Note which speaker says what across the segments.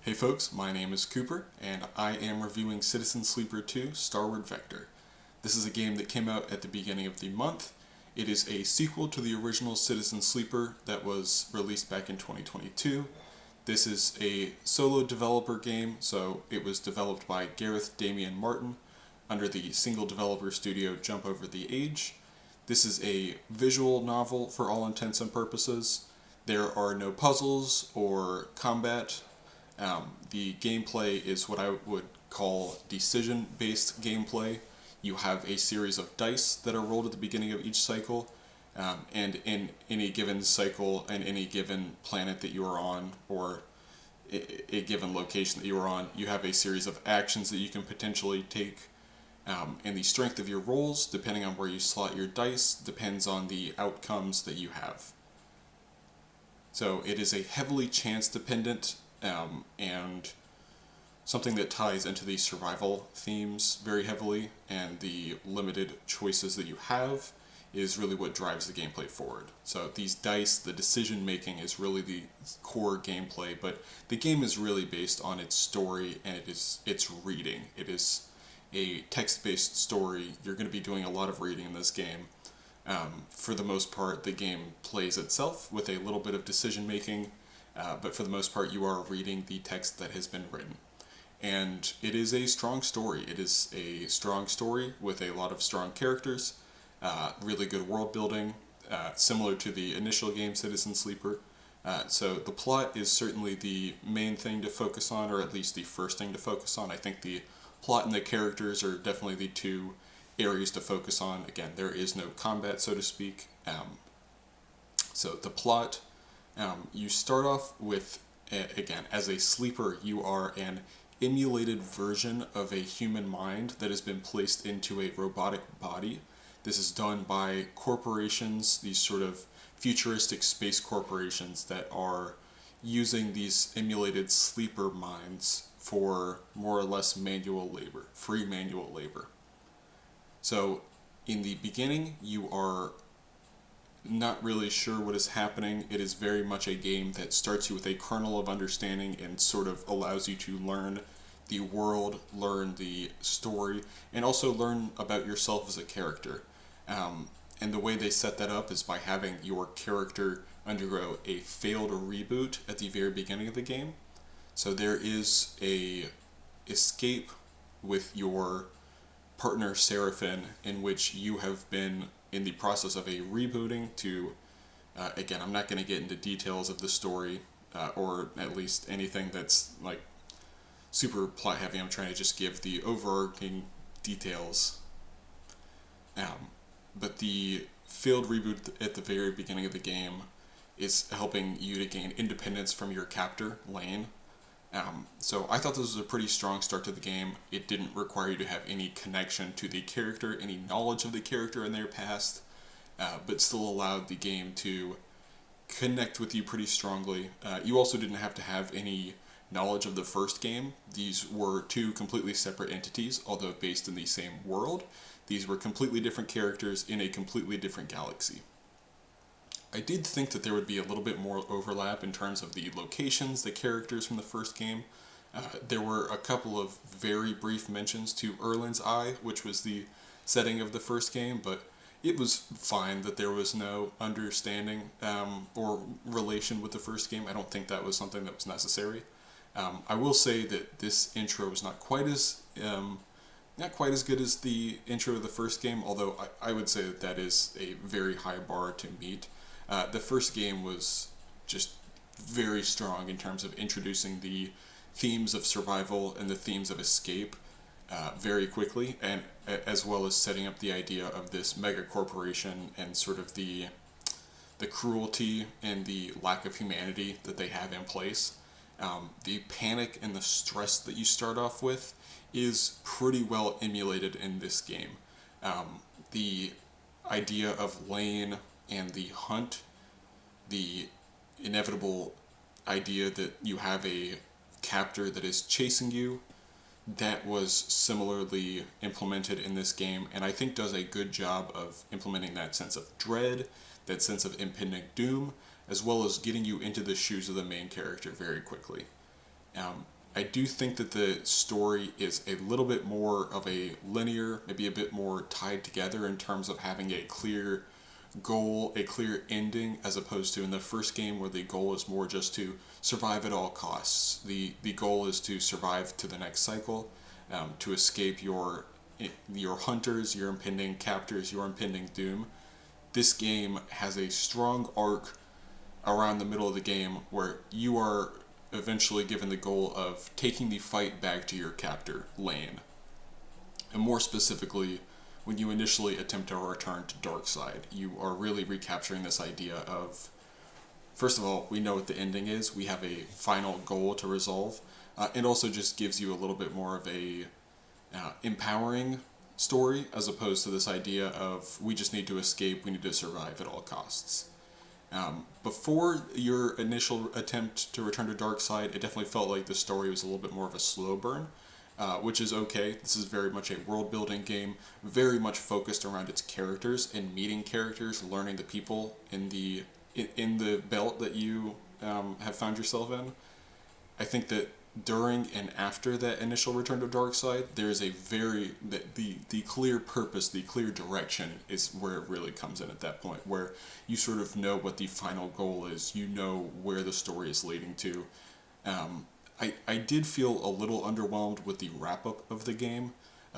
Speaker 1: Hey folks, my name is Cooper, and I am reviewing Citizen Sleeper 2 Starward Vector. This is a game that came out at the beginning of the month. It is a sequel to the original Citizen Sleeper that was released back in 2022. This is a solo developer game, so it was developed by Gareth Damian Martin under the single developer studio Jump Over the Age. This is a visual novel for all intents and purposes. There are no puzzles or combat. The gameplay is what I would call decision-based gameplay. You have a series of dice that are rolled at the beginning of each cycle, and in any given cycle and any given planet that you are on, or a given location that you are on, you have a series of actions that you can potentially take. And the strength of your rolls, depending on where you slot your dice, depends on the outcomes that you have. So it is a heavily chance-dependent and something that ties into the survival themes very heavily, and the limited choices that you have is really what drives the gameplay forward. So these dice, the decision making is really the core gameplay, but the game is really based on its story and its reading. It is a text-based story. You're going to be doing a lot of reading in this game. For the most part, the game plays itself with a little bit of decision making, but for the most part you are reading the text that has been written. And it is a strong story. It is a strong story with a lot of strong characters, really good world building, similar to the initial game Citizen Sleeper. So the plot is certainly the main thing to focus on, or at least the first thing to focus on. I think the plot and the characters are definitely the two areas to focus on. Again, there is no combat, so to speak. So the plot, you start off with, again, as a sleeper, you are an emulated version of a human mind that has been placed into a robotic body. This is done by corporations, these sort of futuristic space corporations that are using these emulated sleeper minds for more or less manual labor, free manual labor. So in the beginning, you are not really sure what is happening. It is very much a game that starts you with a kernel of understanding and sort of allows you to learn the world, learn the story, and also learn about yourself as a character. And the way they set that up is by having your character undergo a failed reboot at the very beginning of the game. So there is a escape with your partner Seraphin, in which you have been in the process of a rebooting to, again, I'm not going to get into details of the story, or at least anything that's like super plot heavy. I'm trying to just give the overarching details. But the failed reboot at the very beginning of the game is helping you to gain independence from your captor, Lane. So I thought this was a pretty strong start to the game. It didn't require you to have any connection to the character, any knowledge of the character in their past, but still allowed the game to connect with you pretty strongly. You also didn't have to have any knowledge of the first game. These were two completely separate entities, although based in the same world. These were completely different characters in a completely different galaxy. I did think that there would be a little bit more overlap in terms of the locations, the characters from the first game. There were a couple of very brief mentions to Erlin's Eye, which was the setting of the first game, but it was fine that there was no understanding or relation with the first game. I don't think that was something that was necessary. I will say that this intro is not quite as good as the intro of the first game, although I would say that that is a very high bar to meet. The first game was just very strong in terms of introducing the themes of survival and the themes of escape very quickly, and as well as setting up the idea of this mega corporation and sort of the cruelty and the lack of humanity that they have in place. The panic and the stress that you start off with is pretty well emulated in this game. The idea of Lane and the hunt, the inevitable idea that you have a captor that is chasing you, that was similarly implemented in this game, and I think does a good job of implementing that sense of dread, that sense of impending doom, as well as getting you into the shoes of the main character very quickly. I do think that the story is a little bit more of a linear, maybe a bit more tied together in terms of having a clear goal, a clear ending, as opposed to in the first game where the goal is more just to survive at all costs. The goal is to survive to the next cycle, to escape your hunters, your impending captors, your impending doom. This game has a strong arc around the middle of the game where you are eventually given the goal of taking the fight back to your captor, Lane. And more specifically, when you initially attempt to return to Darkside, you are really recapturing this idea of, first of all, we know what the ending is, we have a final goal to resolve. It also just gives you a little bit more of a empowering story, as opposed to this idea of we just need to escape, we need to survive at all costs. Before your initial attempt to return to Darkside, it definitely felt like the story was a little bit more of a slow burn, which is okay. This is very much a world-building game, very much focused around its characters and meeting characters, learning the people in the belt that you have found yourself in. I think that during and after that initial return to Darkside, there is a the clear purpose, the clear direction is where it really comes in at that point, where you sort of know what the final goal is, you know where the story is leading to. I did feel a little underwhelmed with the wrap-up of the game,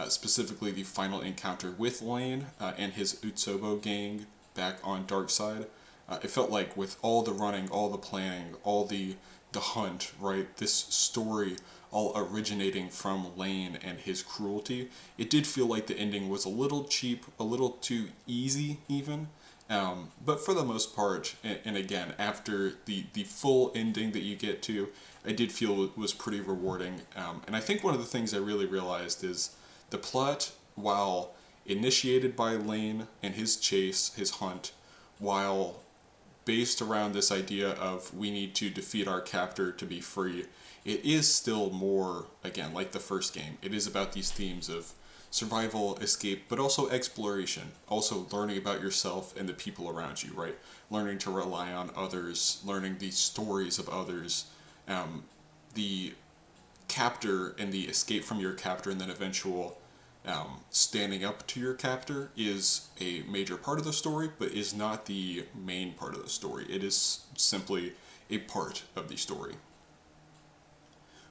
Speaker 1: specifically the final encounter with Lane and his Utsobo gang back on Darkside. It felt like with all the running, all the planning, all the hunt, right, this story all originating from Lane and his cruelty, it did feel like the ending was a little cheap, a little too easy even. But for the most part, and again, after the full ending that you get to, I did feel it was pretty rewarding. And I think one of the things I really realized is the plot, while initiated by Lane and his chase, his hunt, while based around this idea of we need to defeat our captor to be free, it is still more, again, like the first game. It is about these themes of survival, escape, but also exploration, also learning about yourself and the people around you, right? Learning to rely on others, learning the stories of others, the captor and the escape from your captor and then eventual standing up to your captor is a major part of the story, but is not the main part of the story. It is simply a part of the story.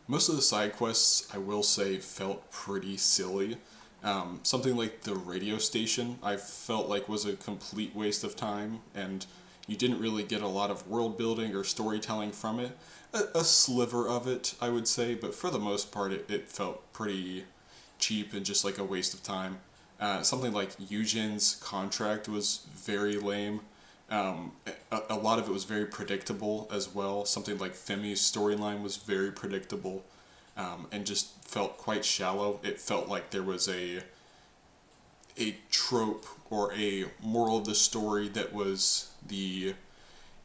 Speaker 1: Most of the side quests, I will say, felt pretty silly. Something like the radio station, I felt like was a complete waste of time, and you didn't really get a lot of world building or storytelling from it. A sliver of it, I would say, but for the most part, it felt pretty cheap and just like a waste of time. Something like Eugen's contract was very lame. A lot of it was very predictable as well. Something like Femi's storyline was very predictable, and just felt quite shallow. It felt like there was a trope or a moral of the story that was the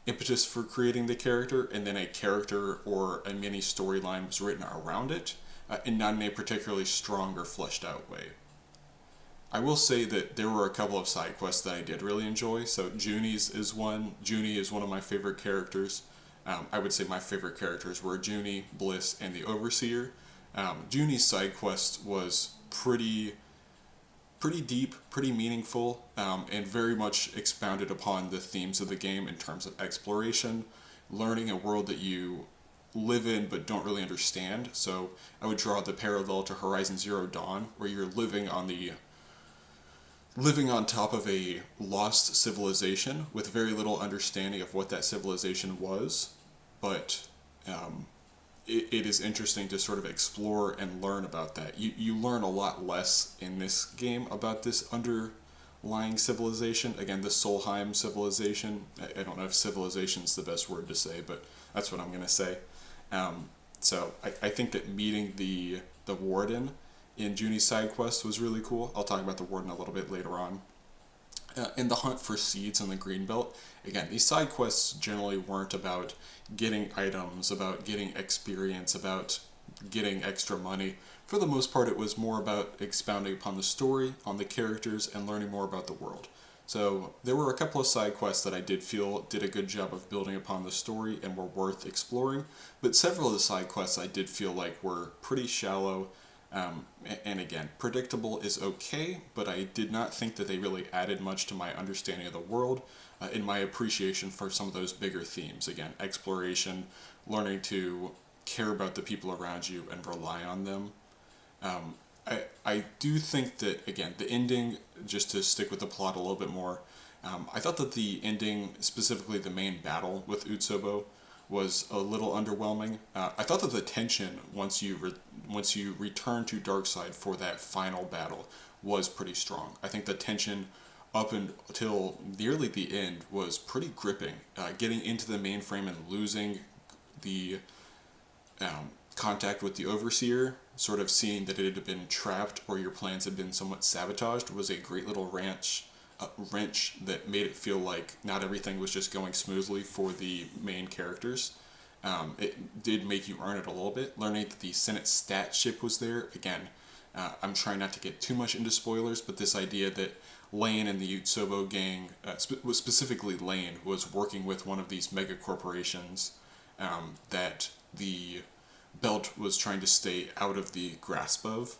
Speaker 1: impetus for creating the character, and then a character or a mini storyline was written around it, and not in a particularly strong or fleshed out way. I will say that there were a couple of side quests that I did really enjoy. So Junie's is one. Junie is one of my favorite characters. I would say my favorite characters were Junie, Bliss, and the Overseer. Junie's side quest was pretty deep, pretty meaningful, and very much expounded upon the themes of the game in terms of exploration, learning a world that you live in but don't really understand. So I would draw the parallel to Horizon Zero Dawn, where you're living on top of a lost civilization with very little understanding of what that civilization was, but it is interesting to sort of explore and learn about that. You learn a lot less in this game about this underlying civilization. Again, the Solheim civilization. I don't know if civilization is the best word to say, but that's what I'm going to say. So I think that meeting the warden in Junie's side quest was really cool. I'll talk about the warden a little bit later on. In the hunt for seeds in the Greenbelt, again, these side quests generally weren't about getting items, about getting experience, about getting extra money. For the most part, it was more about expounding upon the story, on the characters, and learning more about the world. So there were a couple of side quests that I did feel did a good job of building upon the story and were worth exploring, but several of the side quests I did feel like were pretty shallow. And again, predictable is okay, but I did not think that they really added much to my understanding of the world, in my appreciation for some of those bigger themes. Again, exploration, learning to care about the people around you and rely on them. I do think that, again, the ending, just to stick with the plot a little bit more, I thought that the ending, specifically the main battle with Utsobo, was a little underwhelming. I thought that the tension once you return to Darkside for that final battle was pretty strong. I think the tension up until nearly the end was pretty gripping. Getting into the mainframe and losing the contact with the Overseer, sort of seeing that it had been trapped or your plans had been somewhat sabotaged, was a great little wrench that made it feel like not everything was just going smoothly for the main characters. It did make you earn it a little bit. Learning that the Senate stat ship was there, again, I'm trying not to get too much into spoilers, but this idea that Lane and the Utsobo gang, specifically Lane, was working with one of these mega corporations that the Belt was trying to stay out of the grasp of.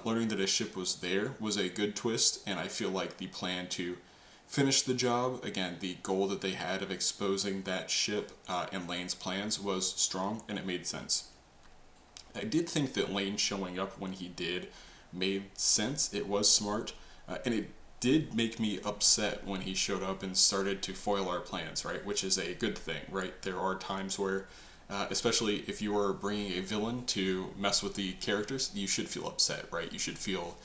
Speaker 1: Learning that a ship was there was a good twist, and I feel like the plan to finish the job, again, the goal that they had of exposing that ship and Lane's plans was strong, and it made sense. I did think that Lane showing up when he did made sense. It was smart, and it did make me upset when he showed up and started to foil our plans, right? Which is a good thing, right? There are times where, especially if you are bringing a villain to mess with the characters, you should feel upset, right? You should feel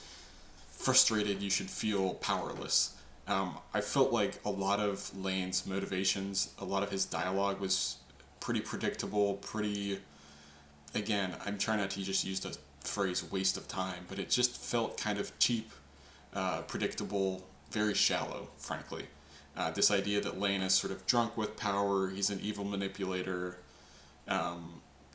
Speaker 1: frustrated, you should feel powerless. I felt like a lot of Lane's motivations, a lot of his dialogue was pretty predictable, pretty, again, I'm trying not to just use the phrase waste of time, but it just felt kind of cheap, predictable, very shallow, frankly. This idea that Lane is sort of drunk with power, he's an evil manipulator,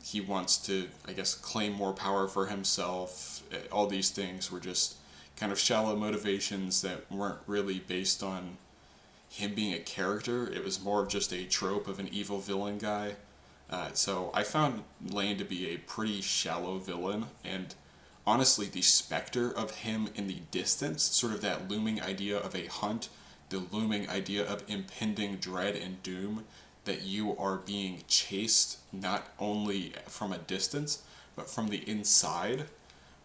Speaker 1: he wants to, I guess, claim more power for himself. All these things were just kind of shallow motivations that weren't really based on him being a character. It was more of just a trope of an evil villain guy. So I found Lane to be a pretty shallow villain, and honestly, the specter of him in the distance, sort of that looming idea of a hunt, the looming idea of impending dread and doom, that you are being chased not only from a distance, but from the inside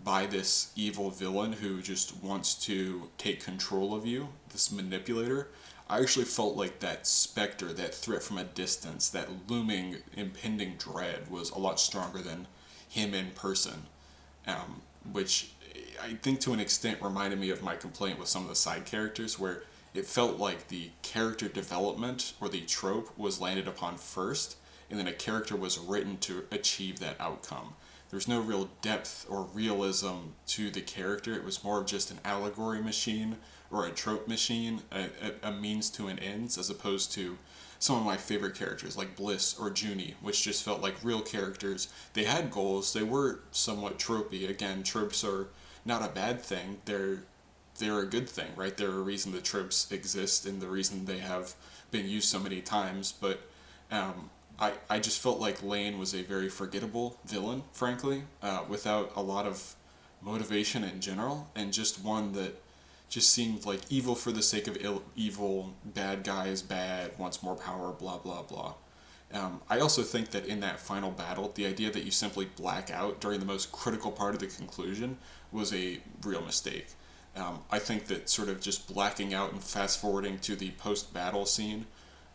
Speaker 1: by this evil villain who just wants to take control of you, this manipulator. I actually felt like that specter, that threat from a distance, that looming, impending dread was a lot stronger than him in person, which I think to an extent reminded me of my complaint with some of the side characters, where it felt like the character development or the trope was landed upon first, and then a character was written to achieve that outcome. There's no real depth or realism to the character. It was more of just an allegory machine or a trope machine, a means to an ends, as opposed to some of my favorite characters like Bliss or Junie, which just felt like real characters. They had goals. They were somewhat tropey. Again, tropes are not a bad thing. They're a good thing, right? They're a reason the tropes exist and the reason they have been used so many times. But I just felt like Lane was a very forgettable villain, frankly, without a lot of motivation in general, and just one that just seemed like evil for the sake of evil, bad guy is bad, wants more power, blah, blah, blah. I also think that in that final battle, the idea that you simply black out during the most critical part of the conclusion was a real mistake. I think that sort of just blacking out and fast forwarding to the post-battle scene,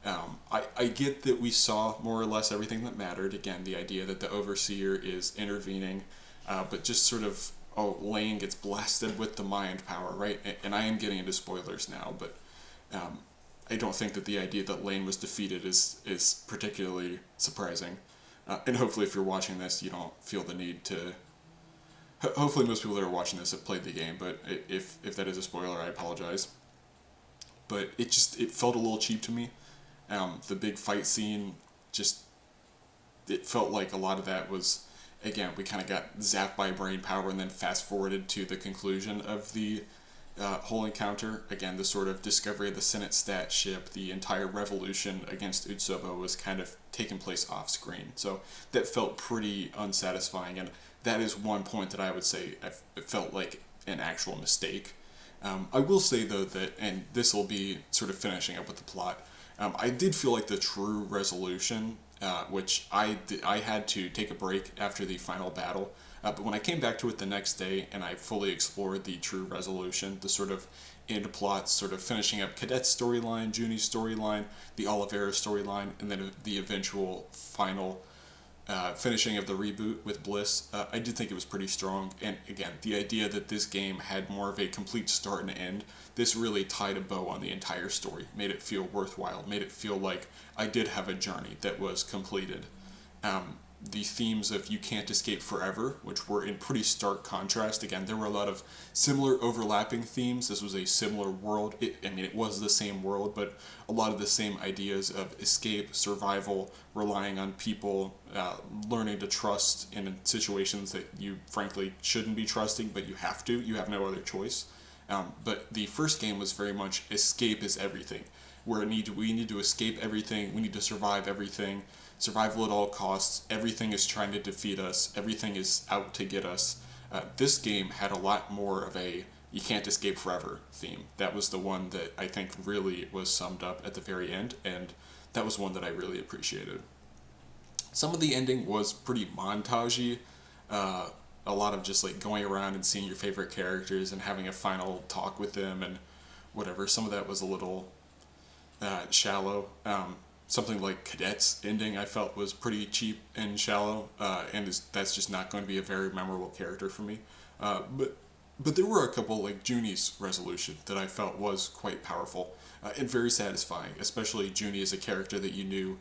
Speaker 1: I get that we saw more or less everything that mattered. Again, the idea that the Overseer is intervening, but just sort of, Lane gets blasted with the mind power, right? And I am getting into spoilers now, but I don't think that the idea that Lane was defeated is particularly surprising. And hopefully if you're watching this, you don't feel the need to... Hopefully most people that are watching this have played the game, but if that is a spoiler, I apologize. But it felt a little cheap to me. The big fight scene, it felt like a lot of that was, again, we kind of got zapped by brain power and then fast forwarded to the conclusion of the whole encounter, again, the sort of discovery of the Senate stat ship, the entire revolution against Utsoba was kind of taking place off screen. So that felt pretty unsatisfying, and that is one point that I would say it felt like an actual mistake. I will say, though, that, and this will be sort of finishing up with the plot, I did feel like the true resolution, which I had to take a break after the final battle, but when I came back to it the next day and I fully explored the true resolution, the sort of end plots, sort of finishing up Cadet's storyline, Junie's storyline, the Oliveira storyline, and then the eventual final finishing of the reboot with Bliss, I did think it was pretty strong. And again, the idea that this game had more of a complete start and end, this really tied a bow on the entire story, made it feel worthwhile, made it feel like I did have a journey that was completed. The themes of you can't escape forever, which were in pretty stark contrast. Again, there were a lot of similar overlapping themes. This was a similar world. It was the same world, but a lot of the same ideas of escape, survival, relying on people, learning to trust in situations that you frankly shouldn't be trusting, but you have to. You have no other choice. But the first game was very much escape is everything. We need to escape everything. We need to survive everything. Survival at all costs. Everything is trying to defeat us. Everything is out to get us. This game had a lot more of a you can't escape forever theme. That was the one that I think really was summed up at the very end, and that was one that I really appreciated. Some of the ending was pretty montagey. A lot of just like going around and seeing your favorite characters and having a final talk with them and whatever. Some of that was a little shallow. Something like Cadet's ending I felt was pretty cheap and shallow, that's just not going to be a very memorable character for me. But there were a couple, like Junie's resolution, that I felt was quite powerful and very satisfying, especially Junie as a character that you knew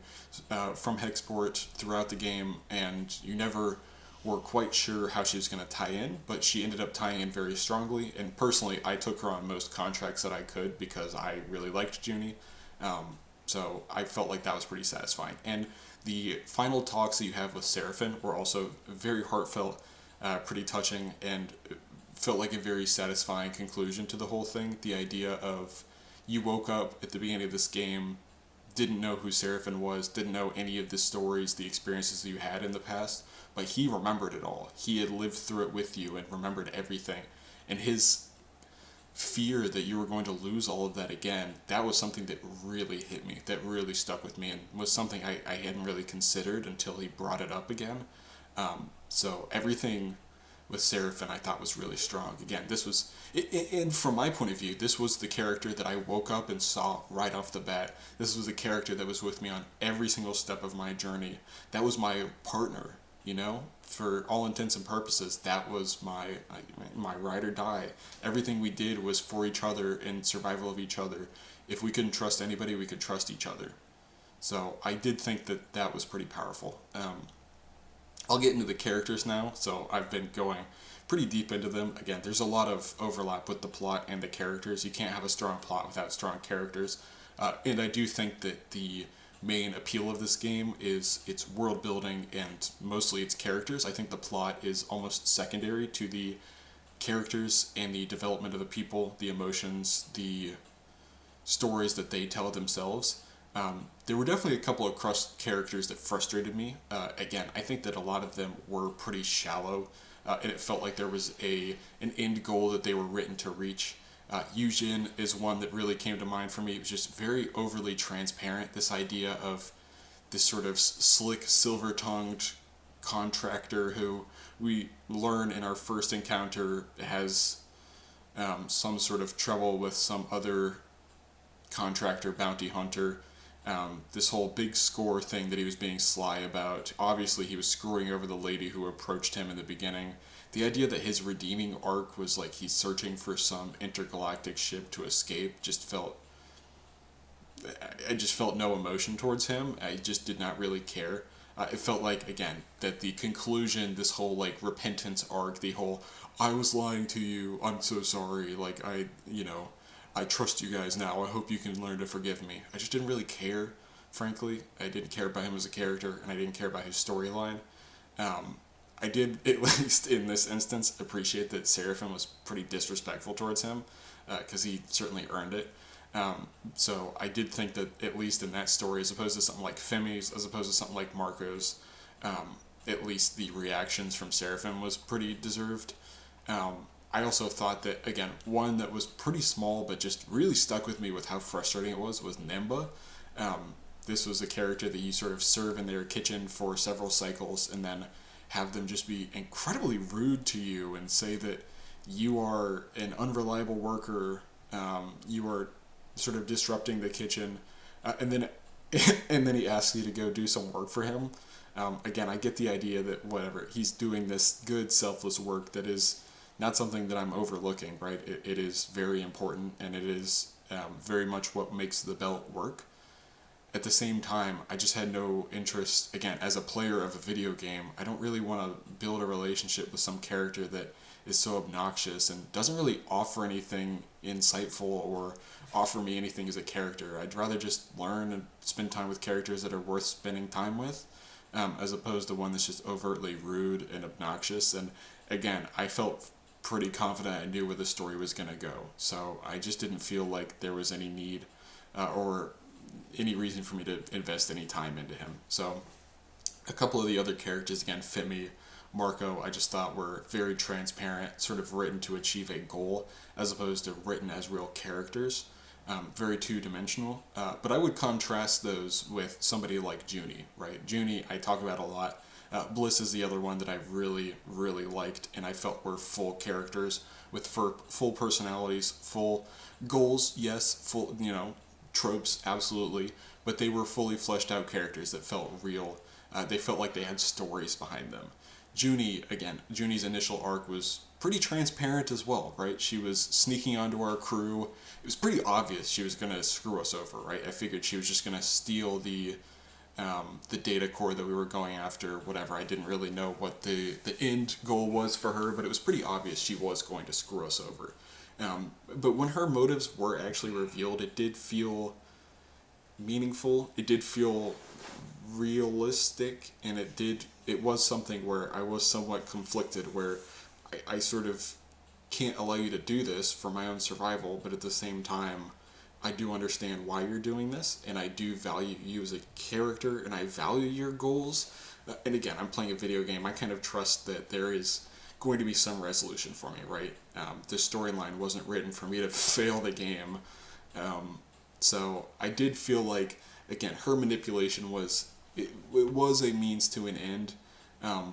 Speaker 1: from Hexport throughout the game, and you never were quite sure how she was going to tie in, but she ended up tying in very strongly, and personally I took her on most contracts that I could because I really liked Junie. So I felt like that was pretty satisfying. And the final talks that you have with Seraphin were also very heartfelt, pretty touching, and felt like a very satisfying conclusion to the whole thing. The idea of you woke up at the beginning of this game, didn't know who Seraphin was, didn't know any of the stories, the experiences that you had in the past, but he remembered it all. He had lived through it with you and remembered everything. And his fear that you were going to lose all of that again, that was something that really hit me, that really stuck with me, and was something I hadn't really considered until he brought it up again. So everything with Seraphin I thought was really strong. Again, this was, and from my point of view, this was the character that I woke up and saw right off the bat. This was a character that was with me on every single step of my journey. That was my partner, you know? For all intents and purposes, that was my ride or die. Everything we did was for each other and survival of each other. If we couldn't trust anybody, we could trust each other. So I did think that that was pretty powerful. I'll get into the characters now, so I've been going pretty deep into them. Again, there's a lot of overlap with the plot and the characters. You can't have a strong plot without strong characters. And I do think that the main appeal of this game is its world building and mostly its characters. I think the plot is almost secondary to the characters and the development of the people, the emotions, the stories that they tell themselves. There were definitely a couple of characters that frustrated me. Again, I think that a lot of them were pretty shallow, and it felt like there was an end goal that they were written to reach. Yujin is one that really came to mind for me. It was just very overly transparent, this idea of this sort of slick, silver-tongued contractor who we learn in our first encounter has some sort of trouble with some other contractor bounty hunter. This whole big score thing that he was being sly about. Obviously, he was screwing over the lady who approached him in the beginning. The idea that his redeeming arc was like he's searching for some intergalactic ship to escape I just felt no emotion towards him. I just did not really care. It felt like, again, that the conclusion, this whole like repentance arc, the whole I was lying to you, I'm so sorry, like I trust you guys now, I hope you can learn to forgive me. I just didn't really care, frankly. I didn't care about him as a character, and I didn't care about his storyline. I did, at least in this instance, appreciate that Seraphin was pretty disrespectful towards him. because he certainly earned it. So I did think that, at least in that story, as opposed to something like Femi's, as opposed to something like Marco's, at least the reactions from Seraphim was pretty deserved. I also thought that, again, one that was pretty small but just really stuck with me with how frustrating it was Nemba. This was a character that you sort of serve in their kitchen for several cycles and then have them just be incredibly rude to you and say that you are an unreliable worker, you are sort of disrupting the kitchen, and then and then he asks you to go do some work for him. Again, I get the idea that whatever, he's doing this good, selfless work that is not something that I'm overlooking, right? It is very important, and it is very much what makes the belt work. At the same time, I just had no interest, again, as a player of a video game, I don't really want to build a relationship with some character that is so obnoxious and doesn't really offer anything insightful or offer me anything as a character. I'd rather just learn and spend time with characters that are worth spending time with, as opposed to one that's just overtly rude and obnoxious. And again, I felt pretty confident I knew where the story was going to go, so I just didn't feel like there was any need or any reason for me to invest any time into him. So a couple of the other characters, again, Femi, Marco, I just thought were very transparent, sort of written to achieve a goal as opposed to written as real characters. Very two-dimensional. But I would contrast those with somebody like Junie, right? Junie, I talk about a lot. Bliss is the other one that I really, really liked, and I felt were full characters with full personalities, full goals, yes, full, tropes, absolutely, but they were fully fleshed out characters that felt real. They felt like they had stories behind them. Junie, again, Junie's initial arc was pretty transparent as well, right? She was sneaking onto our crew. It was pretty obvious she was going to screw us over, right? I figured she was just going to steal the data core that we were going after, whatever. I didn't really know what the end goal was for her, but it was pretty obvious she was going to screw us over. But when her motives were actually revealed, it did feel meaningful. It did feel realistic, and it was something where I was somewhat conflicted, where I sort of can't allow you to do this for my own survival, but at the same time, I do understand why you're doing this, and I do value you as a character, and I value your goals. And again, I'm playing a video game. I kind of trust that there is going to be some resolution for me, right? The storyline wasn't written for me to fail the game. So I did feel like, again, her manipulation was it was a means to an end,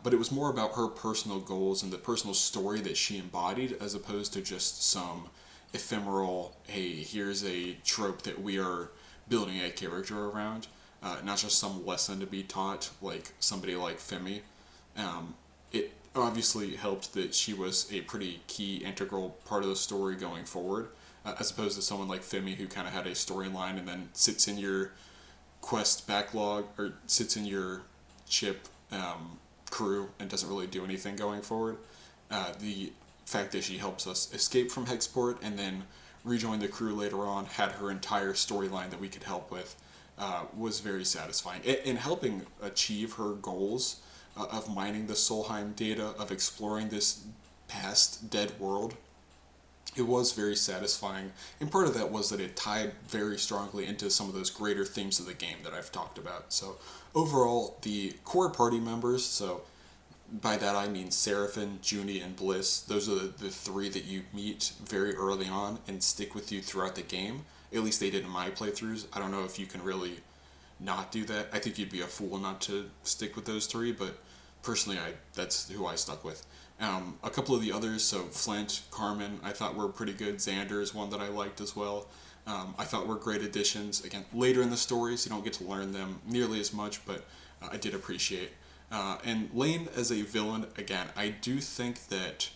Speaker 1: but it was more about her personal goals and the personal story that she embodied, as opposed to just some ephemeral, hey, here's a trope that we are building a character around, not just some lesson to be taught like somebody like Femi. It obviously helped that she was a pretty key, integral part of the story going forward, as opposed to someone like Femi who kind of had a storyline and then sits in your quest backlog or sits in your ship crew and doesn't really do anything going forward. The fact that she helps us escape from Hexport and then rejoin the crew later on, had her entire storyline that we could help with, was very satisfying. In helping achieve her goals of mining the Solheim data, of exploring this past dead world, it was very satisfying. And part of that was that it tied very strongly into some of those greater themes of the game that I've talked about. So overall, the core party members, so by that I mean Seraphim, Junie, and Bliss, those are the three that you meet very early on and stick with you throughout the game. At least they did in my playthroughs. I don't know if you can really not do that. I think you'd be a fool not to stick with those three, but personally, that's who I stuck with. A couple of the others, so Flint, Carmen, I thought were pretty good. Xander is one that I liked as well. I thought were great additions. Again, later in the stories, you don't get to learn them nearly as much, but I did appreciate. And Lane as a villain, again, I do think that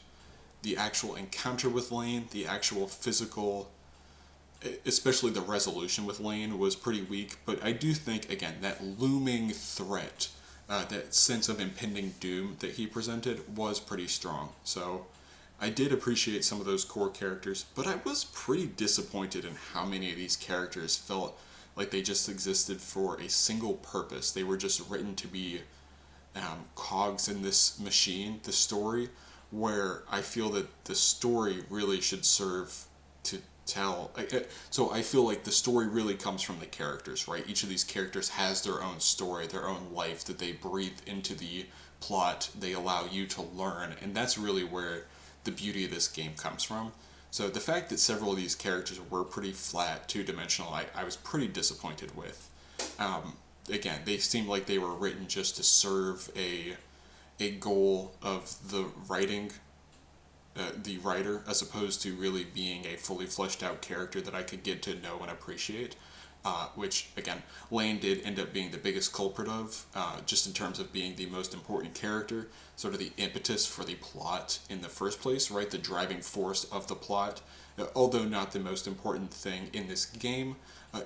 Speaker 1: the actual encounter with Lane, the actual physical, especially the resolution with Lane, was pretty weak, but I do think, again, that looming threat, that sense of impending doom that he presented was pretty strong. So I did appreciate some of those core characters, but I was pretty disappointed in how many of these characters felt like they just existed for a single purpose. They were just written to be cogs in this machine, the story, where I feel that the story really should serve to tell. So I feel like the story really comes from the characters, right? Each of these characters has their own story, their own life that they breathe into the plot. They allow you to learn, and that's really where the beauty of this game comes from. So the fact that several of these characters were pretty flat, two-dimensional, I was pretty disappointed with. Again, they seemed like they were written just to serve a goal of the writer, as opposed to really being a fully fleshed out character that I could get to know and appreciate. Which, again, Lane did end up being the biggest culprit of, just in terms of being the most important character, sort of the impetus for the plot in the first place, right? The driving force of the plot. Although not the most important thing in this game,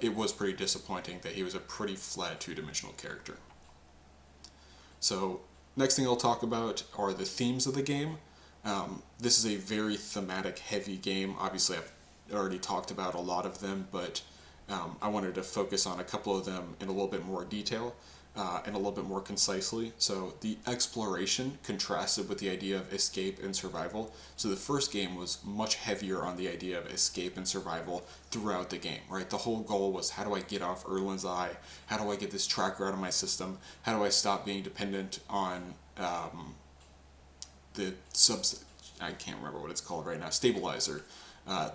Speaker 1: it was pretty disappointing that he was a pretty flat two-dimensional character. So, next thing I'll talk about are the themes of the game. This is a very thematic heavy game. Obviously, I've already talked about a lot of them, but I wanted to focus on a couple of them in a little bit more detail and a little bit more concisely. So the exploration contrasted with the idea of escape and survival. So the first game was much heavier on the idea of escape and survival throughout the game, right? The whole goal was, how do I get off Erland's Eye? How do I get this tracker out of my system? How do I stop being dependent on I can't remember what it's called right now, stabilizer,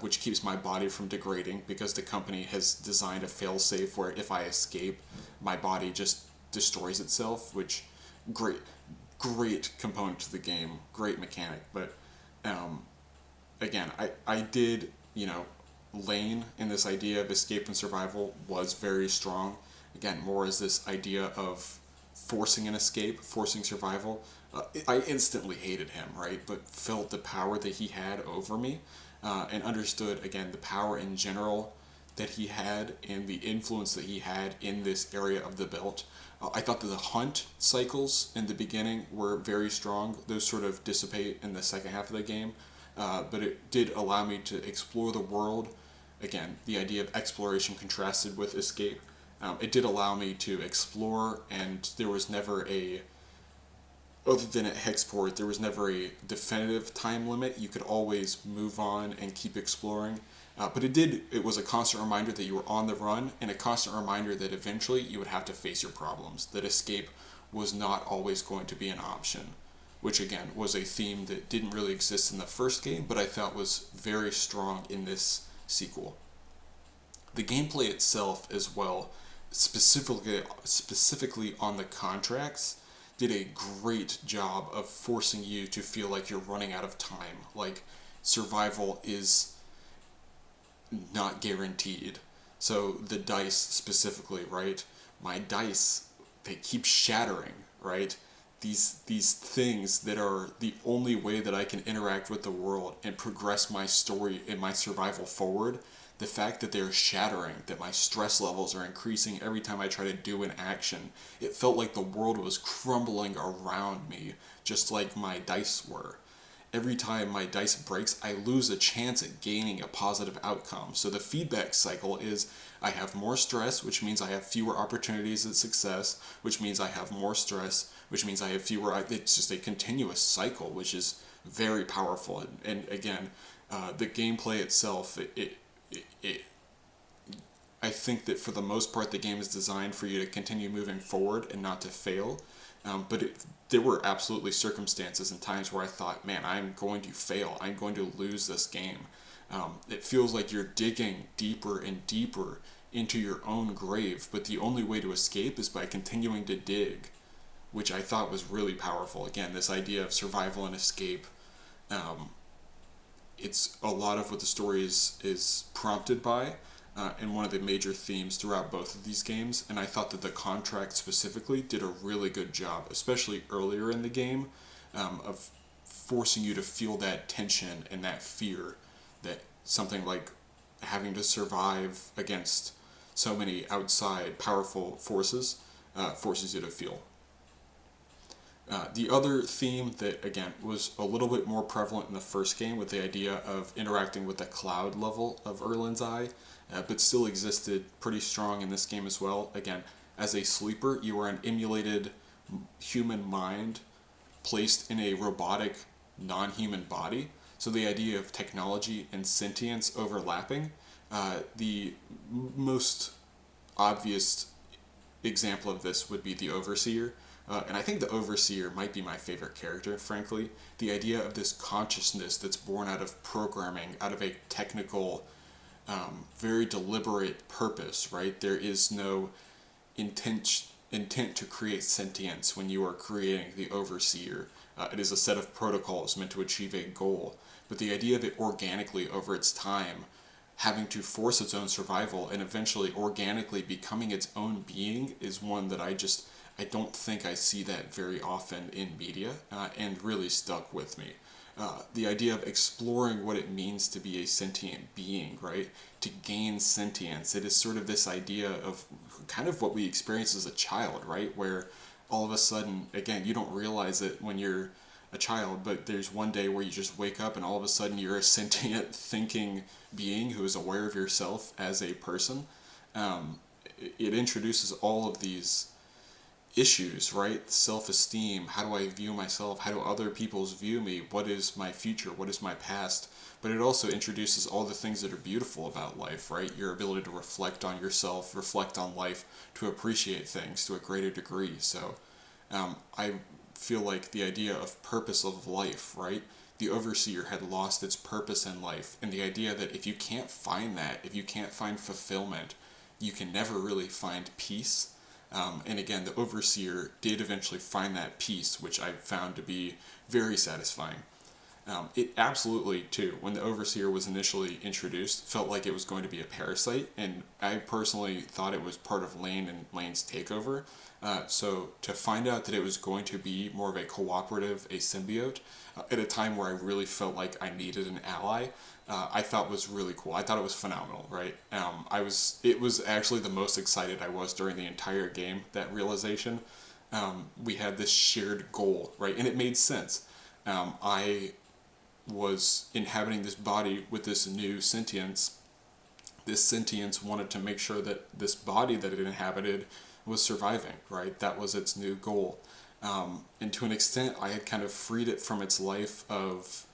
Speaker 1: which keeps my body from degrading because the company has designed a failsafe where if I escape, my body just destroys itself, which, great component to the game, great mechanic, but again, I did, Lane in this idea of escape and survival was very strong. Again, more as this idea of forcing an escape, forcing survival. I instantly hated him, right? But felt the power that he had over me, and understood, again, the power in general that he had and the influence that he had in this area of the belt. I thought that the hunt cycles in the beginning were very strong. Those sort of dissipate in the second half of the game, but it did allow me to explore the world. Again, the idea of exploration contrasted with escape. It did allow me to explore, and there was never other than at Hexport, there was never a definitive time limit. You could always move on and keep exploring. But it was a constant reminder that you were on the run, and a constant reminder that eventually you would have to face your problems, that escape was not always going to be an option, which again was a theme that didn't really exist in the first game, but I felt was very strong in this sequel. The gameplay itself as well, specifically on the contracts, did a great job of forcing you to feel like you're running out of time. Like, survival is not guaranteed. So the dice specifically, right? My dice, they keep shattering, right? These things that are the only way that I can interact with the world and progress my story and my survival forward. The fact that they're shattering, that my stress levels are increasing every time I try to do an action. It felt like the world was crumbling around me, just like my dice were. Every time my dice breaks, I lose a chance at gaining a positive outcome. So the feedback cycle is, I have more stress, which means I have fewer opportunities at success, which means I have more stress, which means I have fewer. It's just a continuous cycle, which is very powerful. And again, the gameplay itself, I think that for the most part the game is designed for you to continue moving forward and not to fail, but there were absolutely circumstances and times where I thought, man, I'm going to fail, I'm going to lose this game. It feels like you're digging deeper and deeper into your own grave, but the only way to escape is by continuing to dig, which I thought was really powerful. Again, this idea of survival and escape, it's a lot of what the story is prompted by, and one of the major themes throughout both of these games, and I thought that the contract specifically did a really good job, especially earlier in the game, of forcing you to feel that tension and that fear that something like having to survive against so many outside powerful forces forces you to feel. The other theme that, again, was a little bit more prevalent in the first game with the idea of interacting with the cloud level of Erland's Eye, but still existed pretty strong in this game as well. Again, as a sleeper, you are an emulated human mind placed in a robotic, non-human body. So the idea of technology and sentience overlapping, the most obvious example of this would be the Overseer. And I think the Overseer might be my favorite character, frankly. The idea of this consciousness that's born out of programming, out of a technical, very deliberate purpose, right? There is no intent to create sentience when you are creating the Overseer. It is a set of protocols meant to achieve a goal. But the idea of it organically over its time, having to force its own survival and eventually organically becoming its own being, is one that I don't think I see that very often in media, and really stuck with me. The idea of exploring what it means to be a sentient being, right? To gain sentience. It is sort of this idea of kind of what we experience as a child, right? Where all of a sudden, again, you don't realize it when you're a child, but there's one day where you just wake up and all of a sudden you're a sentient thinking being who is aware of yourself as a person. It introduces all of these issues, right? Self-esteem. How do I view myself? How do other people view me? What is my future? What is my past? But it also introduces all the things that are beautiful about life, right? Your ability to reflect on yourself, reflect on life, to appreciate things to a greater degree. So I feel like the idea of purpose of life, right? The Overseer had lost its purpose in life, and the idea that if you can't find that, if you can't find fulfillment, you can never really find peace. And again, the Overseer did eventually find that peace, which I found to be very satisfying. It absolutely, too, when the Overseer was initially introduced, felt like it was going to be a parasite, and I personally thought it was part of Lane and Lane's takeover. So to find out that it was going to be more of a cooperative, a symbiote, at a time where I really felt like I needed an ally, I thought was really cool. I thought it was phenomenal, right? It was actually the most excited I was during the entire game, that realization. We had this shared goal, right? And it made sense. I was inhabiting this body with this new sentience. This sentience wanted to make sure that this body that it inhabited was surviving, right? That was its new goal. And to an extent, I had kind of freed it from its life of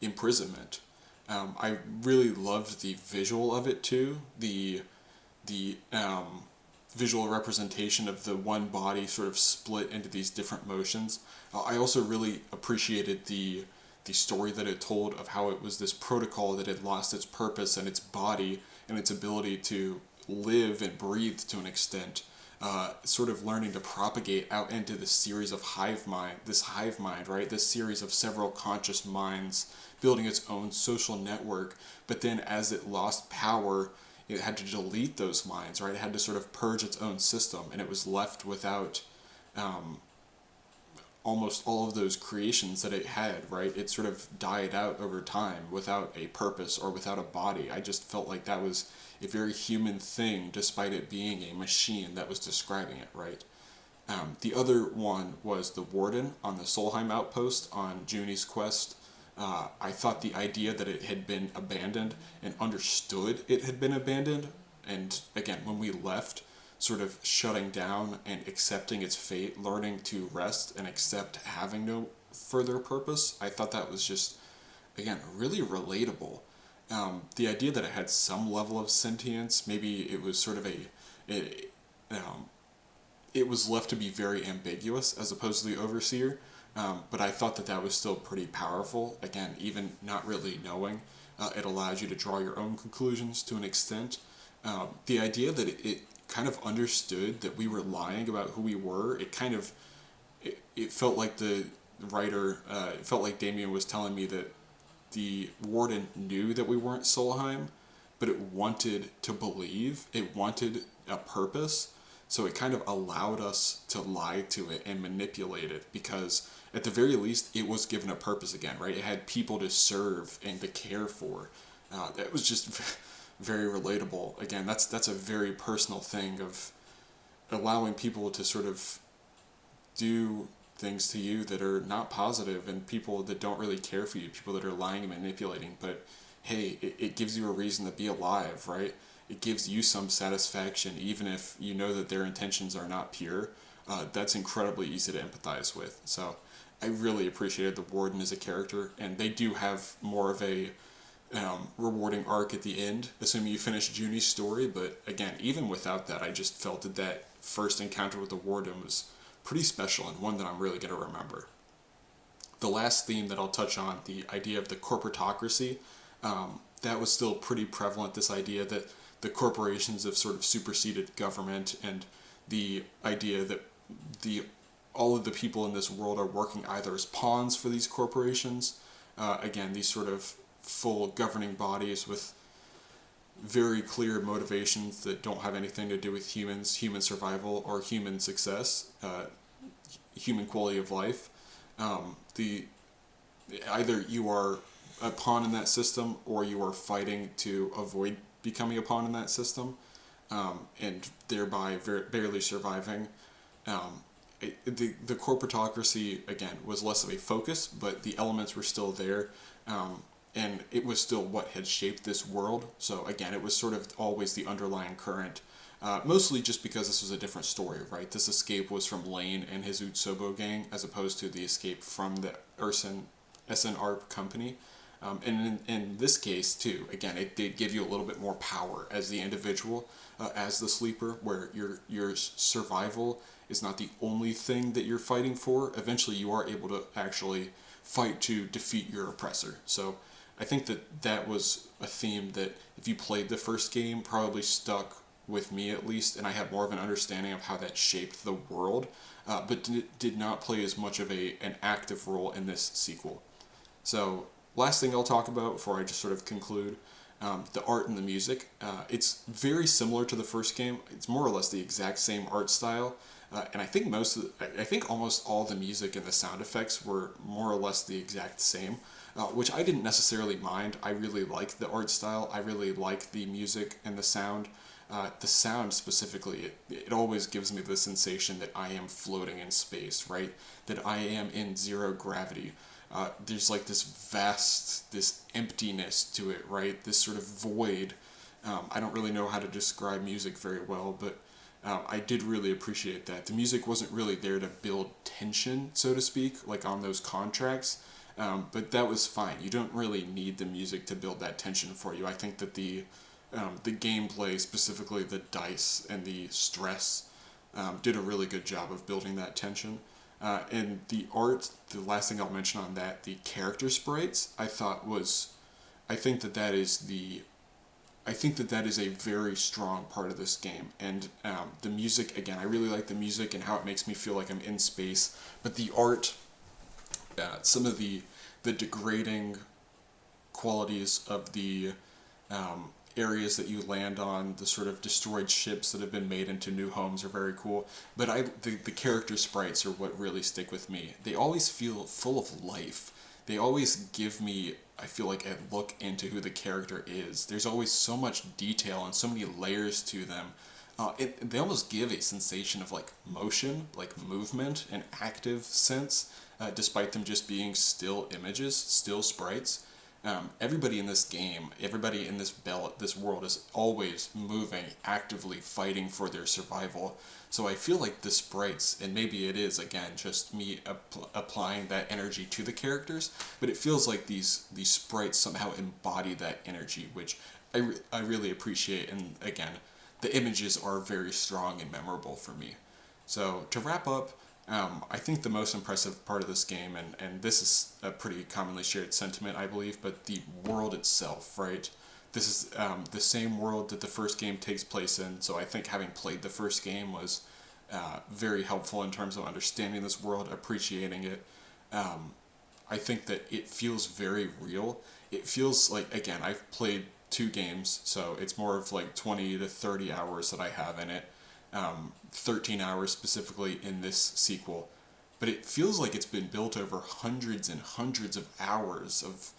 Speaker 1: imprisonment. I really loved the visual of it too. The visual representation of the one body sort of split into these different motions. I also really appreciated the story that it told of how it was this protocol that had lost its purpose and its body and its ability to live and breathe to an extent, sort of learning to propagate out into this series of hive mind, right? This series of several conscious minds building its own social network. But then as it lost power, it had to delete those minds, right? It had to sort of purge its own system, and it was left without almost all of those creations that it had, right? It sort of died out over time without a purpose or without a body. I just felt like that was a very human thing, despite it being a machine that was describing it, right? The other one was the Warden on the Solheim outpost on Junie's quest. I thought the idea that it had been abandoned and understood it had been abandoned, and again, when we left, sort of shutting down and accepting its fate, learning to rest and accept having no further purpose, I thought that was just, again, really relatable. The idea that it had some level of sentience, maybe it was sort of it was left to be very ambiguous as opposed to the Overseer, but I thought that that was still pretty powerful. Again, even not really knowing, it allows you to draw your own conclusions to an extent. The idea that it kind of understood that we were lying about who we were, it felt like the writer, it felt like Damien was telling me that the Warden knew that we weren't Solheim, but it wanted to believe, it wanted a purpose, so it kind of allowed us to lie to it and manipulate it, because at the very least it was given a purpose again, right? It had people to serve and to care for. That was just very relatable. Again, that's a very personal thing of allowing people to sort of do things to you that are not positive, and people that don't really care for you, people that are lying and manipulating, but hey, it gives you a reason to be alive, right? It gives you some satisfaction, even if you know that their intentions are not pure. That's incredibly easy to empathize with. So I really appreciated the Warden as a character, and they do have more of a rewarding arc at the end, assuming you finish Junie's story. But again, even without that, I just felt that that first encounter with the Warden was pretty special and one that I'm really going to remember. The last theme that I'll touch on, the idea of the corporatocracy, that was still pretty prevalent, this idea that the corporations have sort of superseded government, and the idea that the all of the people in this world are working either as pawns for these corporations, again, these sort of full governing bodies with very clear motivations that don't have anything to do with humans, human survival, or human success, human quality of life. The Either you are a pawn in that system, or you are fighting to avoid becoming a pawn in that system, and thereby barely surviving. The corporatocracy, again, was less of a focus, but the elements were still there, and it was still what had shaped this world. So again, it was sort of always the underlying current, mostly just because this was a different story, right? This escape was from Lane and his Utsobo gang, as opposed to the escape from the SNR company. And in this case, too, again, it did give you a little bit more power as the individual, as the sleeper, where your survival is not the only thing that you're fighting for. Eventually, you are able to actually fight to defeat your oppressor. So I think that that was a theme that, if you played the first game, probably stuck with me at least, and I had more of an understanding of how that shaped the world, but did not play as much of an active role in this sequel. So last thing I'll talk about before I just sort of conclude, the art and the music. It's very similar to the first game. It's more or less the exact same art style, and I think I think almost all the music and the sound effects were more or less the exact same, which I didn't necessarily mind. I really like the art style. I really like the music and the sound. The sound specifically, it always gives me the sensation that I am floating in space, right? That I am in zero gravity. There's like this emptiness to it, right? This sort of void. I don't really know how to describe music very well, but I did really appreciate that. The music wasn't really there to build tension, so to speak, like on those contracts, but that was fine. You don't really need the music to build that tension for you. I think that the gameplay, specifically the dice and the stress, did a really good job of building that tension. And the art, the last thing I'll mention on that, the character sprites, I think that that is a very strong part of this game. And the music, again, I really like the music and how it makes me feel like I'm in space. But the art, some of the degrading qualities of the areas that you land on, the sort of destroyed ships that have been made into new homes, are very cool. But the character sprites are what really stick with me. They always feel full of life. They always give me, I feel like, a look into who the character is. There's always so much detail and so many layers to them. They almost give a sensation of like motion, like movement, an active sense, despite them just being still images, still sprites. Everybody in this game, everybody in this world is always moving, actively fighting for their survival. So I feel like the sprites, and maybe it is, again, just me applying that energy to the characters, but it feels like these sprites somehow embody that energy, which I really appreciate. And again, the images are very strong and memorable for me. So to wrap up, I think the most impressive part of this game, and this is a pretty commonly shared sentiment, I believe, but the world itself, right? This is the same world that the first game takes place in, so I think having played the first game was very helpful in terms of understanding this world, appreciating it. I think that it feels very real. It feels like, again, I've played 2 games, so it's more of like 20 to 30 hours that I have in it. 13 hours specifically in this sequel, but it feels like it's been built over hundreds and hundreds of hours of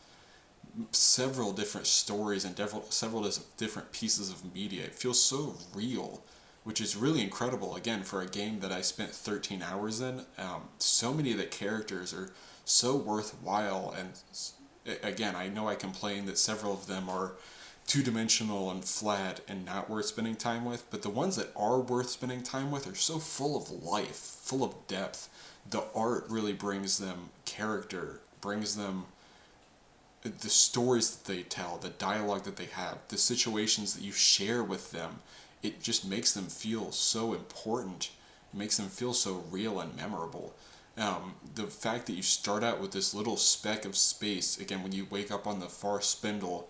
Speaker 1: several different stories and several different pieces of media. It feels so real, which is really incredible, again, for a game that I spent 13 hours in. So many of the characters are so worthwhile, and again, I know I complain that several of them are two-dimensional and flat and not worth spending time with, but the ones that are worth spending time with are so full of life, full of depth. The art really brings them character, brings them the stories that they tell, the dialogue that they have, the situations that you share with them. It just makes them feel so important. It makes them feel so real and memorable. The fact that you start out with this little speck of space, again, when you wake up on the far spindle,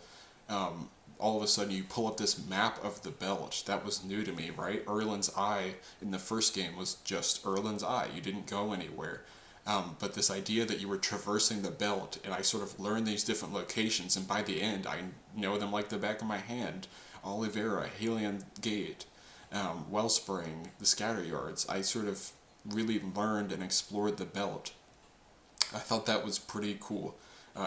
Speaker 1: all of a sudden you pull up this map of the belt. That was new to me, right? Erlen's Eye in the first game was just Erlen's Eye. You didn't go anywhere. But this idea that you were traversing the belt, and I sort of learned these different locations, and by the end I know them like the back of my hand. Oliveira, Helion Gate, Wellspring, the Scatter Yards. I sort of really learned and explored the belt. I thought that was pretty cool,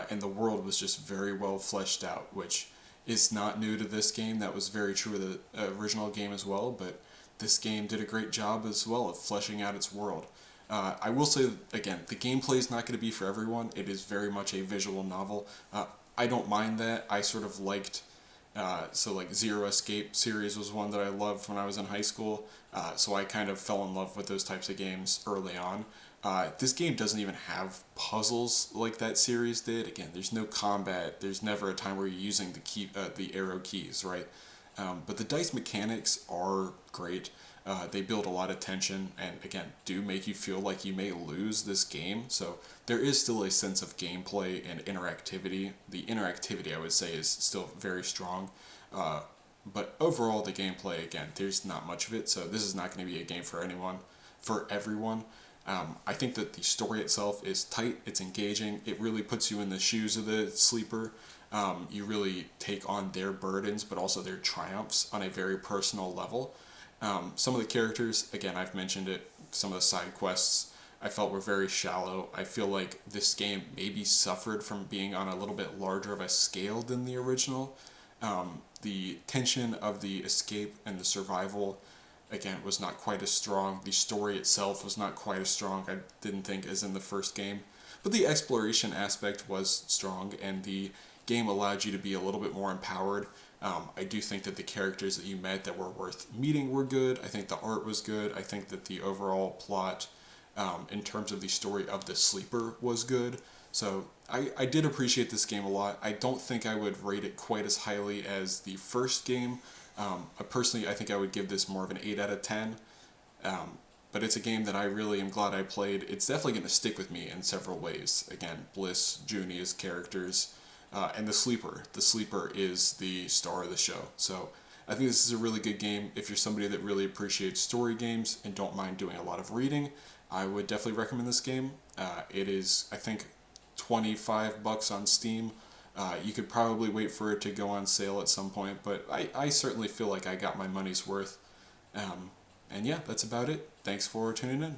Speaker 1: and the world was just very well fleshed out, which is not new to this game. That was very true of the original game as well, but this game did a great job as well of fleshing out its world. I will say, again, the gameplay is not going to be for everyone. It is very much a visual novel. I don't mind that. I sort of liked, so like Zero Escape series was one that I loved when I was in high school, so I kind of fell in love with those types of games early on. This game doesn't even have puzzles like that series did. Again, there's no combat. There's never a time where you're using the arrow keys, right? But the dice mechanics are great. They build a lot of tension and, again, do make you feel like you may lose this game. So there is still a sense of gameplay and interactivity. The interactivity, I would say, is still very strong. But overall, the gameplay, again, there's not much of it. So this is not going to be a game for everyone. I think that the story itself is tight, it's engaging, it really puts you in the shoes of the sleeper. You really take on their burdens, but also their triumphs on a very personal level. Some of the characters, again, I've mentioned it, some of the side quests I felt were very shallow. I feel like this game maybe suffered from being on a little bit larger of a scale than the original. The tension of the escape and the survival, again, was not quite as strong. The story itself was not quite as strong, I didn't think, as in the first game. But the exploration aspect was strong, and the game allowed you to be a little bit more empowered. I do think that the characters that you met that were worth meeting were good. I think the art was good. I think that the overall plot, in terms of the story of the sleeper, was good. So I did appreciate this game a lot. I don't think I would rate it quite as highly as the first game. Personally, I think I would give this more of an 8 out of 10. But it's a game that I really am glad I played. It's definitely going to stick with me in several ways. Again, Bliss, Junie as characters, and the Sleeper. The Sleeper is the star of the show. So I think this is a really good game. If you're somebody that really appreciates story games and don't mind doing a lot of reading, I would definitely recommend this game. It is, I think, $25 on Steam. You could probably wait for it to go on sale at some point, but I certainly feel like I got my money's worth. And yeah, that's about it. Thanks for tuning in.